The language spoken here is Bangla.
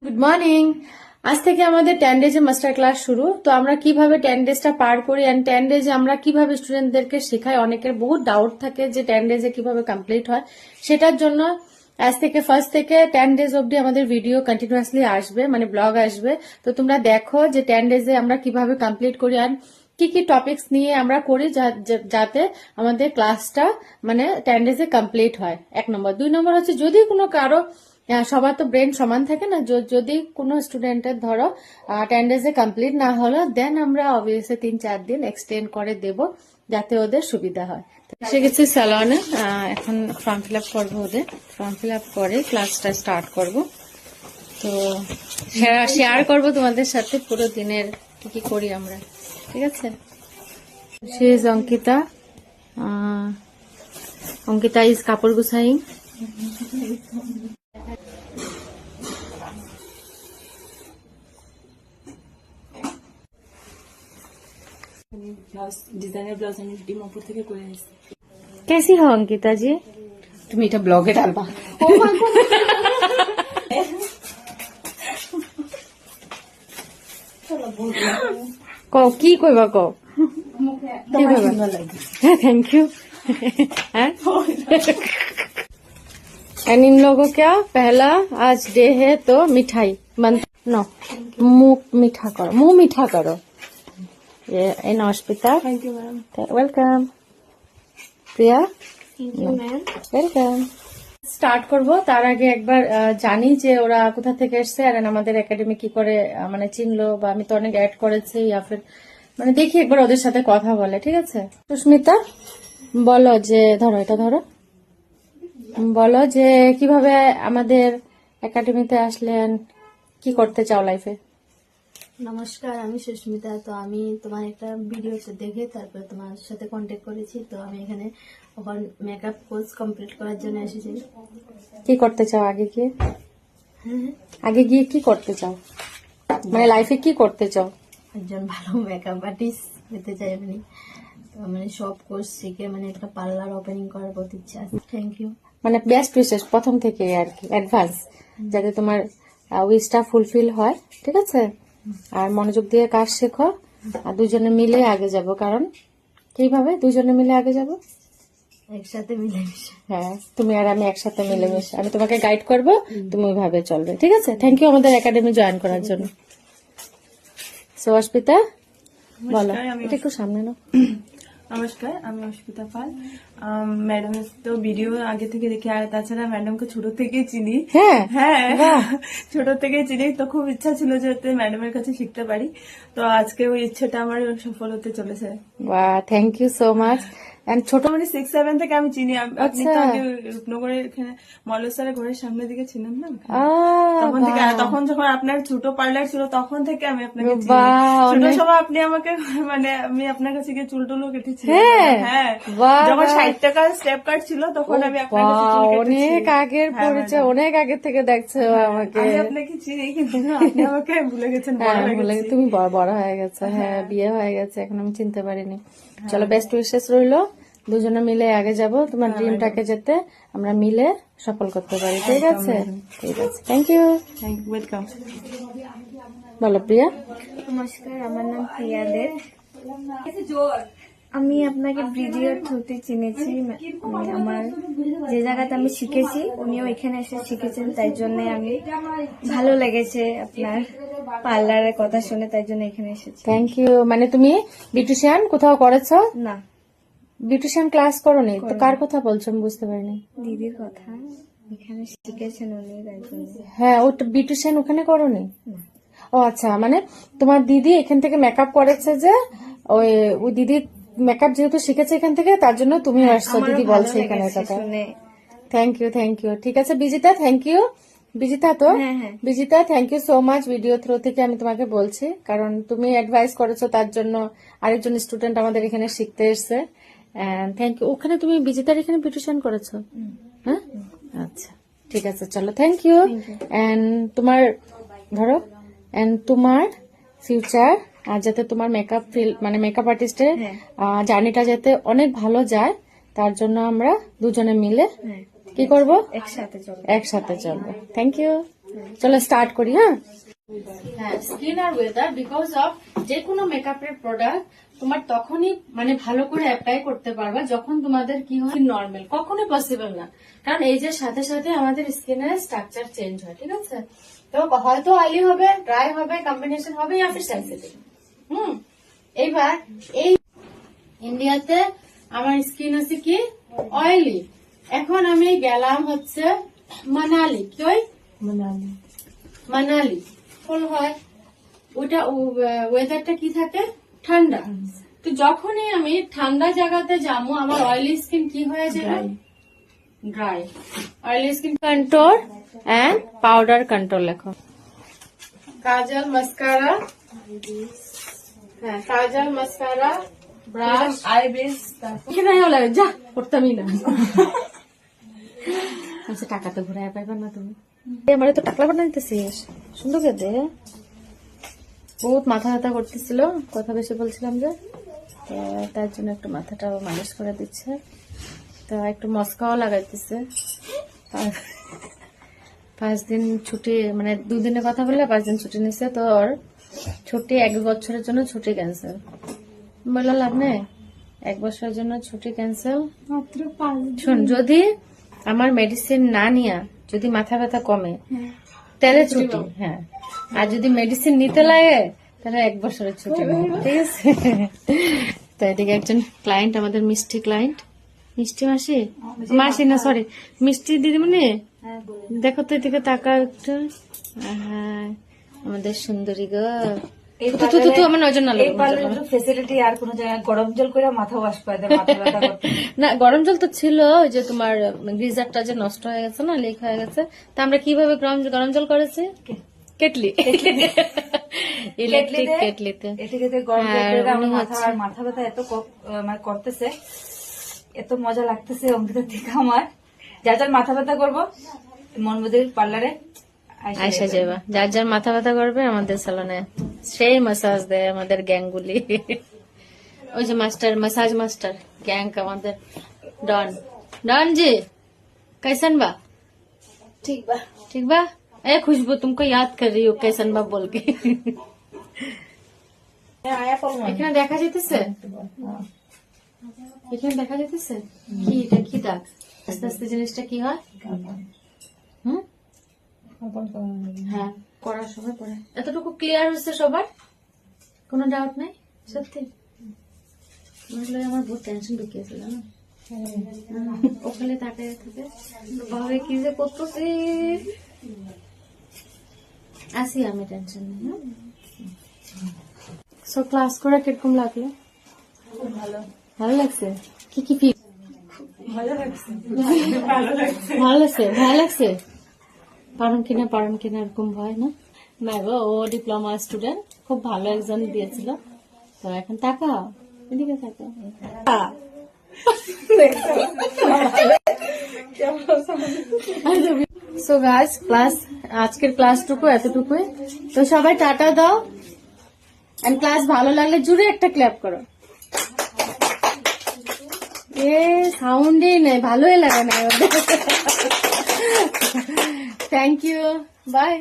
Good morning. আজ থেকে আমাদের 10 ডেজে মাস্টার ক্লাস শুরু। তো আমরা কিভাবে 10 ডেজটা পার করি এন্ড 10 ডেজে আমরা কিভাবে স্টুডেন্টদেরকে শেখাই, অনেকের বহুত ডাউট থাকে যে 10 ডেজে কিভাবে কমপ্লিট হয়। সেটার জন্য আজ থেকে ফার্স্ট থেকে 10 ডেজ অবধি আমাদের ভিডিও কন্টিনিউয়াসলি আসবে, মানে ব্লগ আসবে। তো তোমরা দেখো যে 10 ডেজে আমরা কিভাবে কমপ্লিট করি আর কি কি টপিকস নিয়ে আমরা করি যাতে আমাদের ক্লাসটা মানে 10 ডেজে কমপ্লিট হয়। 1 নম্বর। 2 নম্বর হচ্ছে যদি কোনো কারো সবার তো ব্রেন সমান থাকে না, যদি কোনো স্টুডেন্টের ধরো 10 ডেজে কমপ্লিট না হলো, দেন আমরা অবভিয়াসলি 3-4 দিন এক্সটেন্ড করে দেব যাতে ওদের সুবিধা হয়। এসে গেছি স্যালনে, এখন ফর্ম ফিল আপ করবো। ওদের ফর্ম ফিল আপ করে ক্লাসটা স্টার্ট করব। তো শেয়ার করব তোমাদের সাথে পুরো দিনের কি কি করি আমরা, ঠিক আছে? সে ইজ অঙ্কিতা। অঙ্কিতা ইজ কাপড় গুছাইং। ডিজাইনার ব্লাউজ আমি ডিমাপুর থেকে করে এসেছি। कैसी हो अंकिता जी? তুমি এটা ব্লগে ডালবা। कहो की कइबा कहो তোমার সুন্দর লাগে। Thank you. एंड इन लोगों क्या पहला आज डे है तो मिठाई बन नो मुंह मीठा करो, मुंह मीठा करो। ये इन अस्पिता। Thank you ma'am. Welcome Priya. Thank you ma'am. Welcome. Start করব তার আগে একবার জানি যে ওরা কোথা থেকে এসছে আর আমাদের একাডেমি কি করে মানে চিনলো, বা আমি তো অনেক অ্যাড করেছি মানে দেখি একবার ওদের সাথে কথা বলে, ঠিক আছে? সুস্মিতা বলো যে, ধরো এটা ধরো, বলো যে কিভাবে আমাদের একাডেমিতে আসলেন, কি করতে চাও লাইফে? নমস্কার, আমি সুস্মিতা। তো আমি তোমার একটা ভিডিওতে দেখে তারপরে তোমার সাথে কন্ট্যাক্ট করেছি। তো আমি এখানে ওখান মেকআপ কোর্স কমপ্লিট করার জন্য এসেছি। কি করতে চাও আগে গিয়ে কি করতে চাও, মানে লাইফে কি করতে চাও? একজন ভালো মেকআপ আর্টিস্ট হতে চাই আমি। তো মানে সব কোর্স শিখে মানে একটা পার্লার ওপেনিং করার প্রতি ইচ্ছা আছে। Thank you. মানে বেস্ট উইশেস প্রথম থেকে আর কি, অ্যাডভান্স, যাতে তোমার উইশটা ফুলফিল হয়, ঠিক আছে? আর মনোযোগ দিয়ে কাজ শেখো আর দুজনে মিলে আগে যাব। কারণ কিভাবে দুজনে মিলে আগে যাব? একসাথে মিলেমিশে। হ্যাঁ, তুমি আর আমি একসাথে মিলেমিশে, আমি তোমাকে গাইড করব, তুমি ওইভাবে চলবে, ঠিক আছে? থ্যাংক ইউ আমাদের একাডেমি জয়েন করার জন্য। সো অস্পিতা বলো, এটা একটু সামনে নাও। নমস্কার, আমি অস্মিতা পাল। ম্যাডামের তো ভিডিও আগে থেকে দেখি, আর তাছাড়া ম্যাডামকে ছোট থেকেই চিনি। হ্যাঁ, ছোট থেকেই চিনি। তো খুব ইচ্ছা ছিল যাতে ম্যাডামের কাছে শিখতে পারি। তো আজকে ওই ইচ্ছেটা আমার সফল হতে চলেছে। বাহ, থ্যাংক ইউ সো মাচ। ছোট মানে 6-7 থেকে আমি চিনি। আপনি তো আগে রূপনগরের এখানে মল্লসারের ঘরের সামনের দিকে ছিলেন না? তখন থেকে, তখন যখন আপনার ছোট পার্লার ছিল তখন থেকে আমি আপনাকে চিনি। ছোট সময় আপনি আমাকে মানে আমি আপনার কাছে গিয়ে চুল টুলও কেটেছি। হ্যাঁ, যখন 60 টাকা স্টেপ কাট ছিল তখন আমি আপনার কাছে চুল কেটেছি। অনেক আগের পরিচয়, অনেক আগের থেকে দেখছো আমাকে। আমি আপনাকে চিনি কিন্তু আপনি আমাকে ভুলে গেছেন। তুমি বড় হয়ে গেছো। হ্যাঁ, বিয়ে হয়ে গেছে, এখন আমি চিনতে পারিনি। চলো, বেস্ট উইশেস রইলো, দুজনে মিলে আগে যাব তোমার ড্রিমটাকে যাতে আমরা মিলে সফল করতে পারি, ঠিক আছে? ঠিক আছে, থ্যাংক ইউ। ওয়েলকাম। বলো প্রিয়া। নমস্কার, আমার নাম প্রিয়া দে। আমি আপনাকে ভিডিওর থ্রুতে চিনেছি। আমার যে জায়গাতে আমি শিখেছি উনিও এখানে এসে শিখেছেন, তাই জন্য আমি ভালো লেগেছে আপনার পার্লারের কথা শুনে, তাই জন্য এখানে এসেছি। Thank you. মানে তুমি বিউটিশিয়ান কোথাও করেছো? না, বিউটিশিয়ান ক্লাস করোনি তো? কার কথা বলছো আমি বুঝতে পারিনি। দিদির কথা, এখানে শিখেছেন উনি, তাই জন্য। হ্যাঁ, ওটা বিউটিশিয়ান ওখানে করোনি? ও আচ্ছা, মানে তোমার দিদি এখান থেকে মেকআপ করেছে, যে ওই দিদি মেকআপ যেহেতু শিখেছে এখান থেকে, তার জন্য তুমি আসছো, দিদি বলছে এখানে কথা। Thank you, thank you. ঠিক আছে বিজিতা, থ্যাংক ইউ। বিজিতা তো, Bijita thank you so much. Video through থেকে আমি তোমাকে বলছি, কারণ তুমি অ্যাডভাইস করেছো, তার জন্য আরেকজন স্টুডেন্ট আমাদের এখানে শিখতে এসছে। Thank you. ওখানে তুমি বিজিতার এখানে বিউটিশিয়ান করেছো? হ্যাঁ, আচ্ছা, ঠিক আছে, চলো, থ্যাংক ইউ। এন্ড তোমার ধরো, এন্ড তোমার ফিউচার আর যাতে তোমার মেকআপ ফিল্ড মানে মেকআপ আর্টিস্টের জার্নিটা যাতে অনেক ভালো যায়, তার জন্য আমরা দুজনে মিলে কি করব? একসাথে চলবে। একসাথে চলবে। Thank you. চলো স্টার্ট করি। হ্যাঁ, স্কিন আর ওয়েদার বিকজ অফ যে কোনো মেকআপের প্রোডাক্ট তোমার তখনই মানে ভালো করে অ্যাপ্লাই করতে পারবা যখন তোমাদের কি হয় নর্মাল, কখনোই পসিবল না। কারণ এই যে সাথে সাথে আমাদের স্কিনের স্ট্রাকচার চেঞ্জ হয়, ঠিক আছে? তো হয়তো অয়েলি হবে, ড্রাই হবে, কম্বিনেশন হবে, या फिर সেনসিটিভ। এইবার এই ইন্ডিয়াতে আমার স্কিন আছে কি অয়েলি। এখন আমি গেলাম হচ্ছে মানালি। কি মানালি ফুল হয়, ওটা ওয়েদারটা কি থাকে ঠান্ডা। তো যখনই আমি ঠান্ডা জায়গাতে যাবো আমার অয়েলি স্কিন কি হয়ে যাবে? Dry. Oily skin control and powder control লেখো। কাজল মাস্কারা, হ্যাঁ kajal mascara brush eye base এখানে হলো যা করতামই না। আচ্ছা টাকা তো ঘুরায় পাইবা না তুমি, আমার তো টাকলা বানা দিতেছিস সুন্দর করে দে। বহুত মাথা ব্যথা করতেছিল, কথা বেশি বলছিলাম যে, তো তার জন্য একটু মাথাটাও মালিশ করে দিচ্ছে। তো একটু মস্কাও লাগাইতেছে। আর 5 দিন ছুটি, মানে 2 দিনের কথা বললে 5 দিন ছুটি নিছে। তো ওর ছুটি 1 বছরের জন্য ছুটি ক্যান্সেল। বললো লাভ নেই, 1 বছরের জন্য ছুটি ক্যান্সেল। মাত্র 5 শোন, যদি আমার মেডিসিন না নিয়া যদি মাথা ব্যথা কমে তাহলে ছুটি, হ্যাঁ। আর যদি মেডিসিন নিতে লাগে তাহলে 1 বছরের ছুটি নেবে, ঠিক আছে? তো এদিকে একজন ক্লায়েন্ট, আমাদের মিষ্টি ক্লায়েন্ট, মিষ্টি মাসি, মাসি না সরি মিষ্টি দিদিমণি, দেখো তো এদিকে তাকা একটু। হ্যাঁ আমাদের সুন্দরী গো। আমার নজর না ফেসিলিটি আর কোন জায়গায় গরম জল করে মাথা ওয়াশ করে দেয়, মাথা ব্যথা করতে। না গরম জল তো ছিল, ওই যে তোমার গিজারটা যে নষ্ট হয়ে গেছে না, লিক হয়ে গেছে। তা আমরা কিভাবে গরম জল করেছি? কেটলি, ইলেকট্রিক কেটলিতে। এটাকে গরম জল করে আমার মাথা ব্যথা এত মানে করতেছে, এত মজা লাগতেছে অঙ্কিতা থেকে আমার। যার যার মাথা ব্যথা করবো মনমুদির পার্লারে আয়সা যাবা, যার যার মাথা ব্যথা করবে আমাদের সালনে সেই মাসাজ দেয় আমাদের গ্যাংগুলি। ওই যে মাস্টার, मसाज मास्टर गैंग আমাদের डॉन। डॉन जी कैसन बा? ঠিক বা ठीक बा? ए खुशबू तुमको याद कर रही हो कैसन बा बोल के। এখানে দেখা যেতেছে, এখানে দেখা যেতেছে কি এটা কি দাগ? আস্তে আস্তে জিনিসটা কি হয়? হ্যাঁ করার সময় পরে এতটুকু ক্লিয়ার হচ্ছে সবার, কোনো ডাউট নাই? সত্যি আমার বহুত টেনশন ঢুকিয়েছিল না, ওখানে তাকায় থাকে ভাবে কি যে করতেছি। আসি আমি, টেনশন নেই। সো ক্লাস করে কিরকম লাগলো? ভালো ভালো লাগছে? কি কি ফিল? ভালো লাগছে। ভালো লাগছে, ভালো লাগছে। পারুন কিনা এরকম হয় না? না গো, ও ডিপ্লোমা স্টুডেন্ট, খুব ভালো একজন দিয়েছিল। তো এখন তাকাও, এদিকে তাকাও। সো গাইস, ক্লাস আজকের ক্লাসটুকু এতটুকুই। তো সবাই টাটা দাও, এন্ড ক্লাস ভালো লাগলে জুড়ে একটা ক্ল্যাপ করো। এ সাউন্ডই নেই, ভালোই লাগে না। Thank you, by.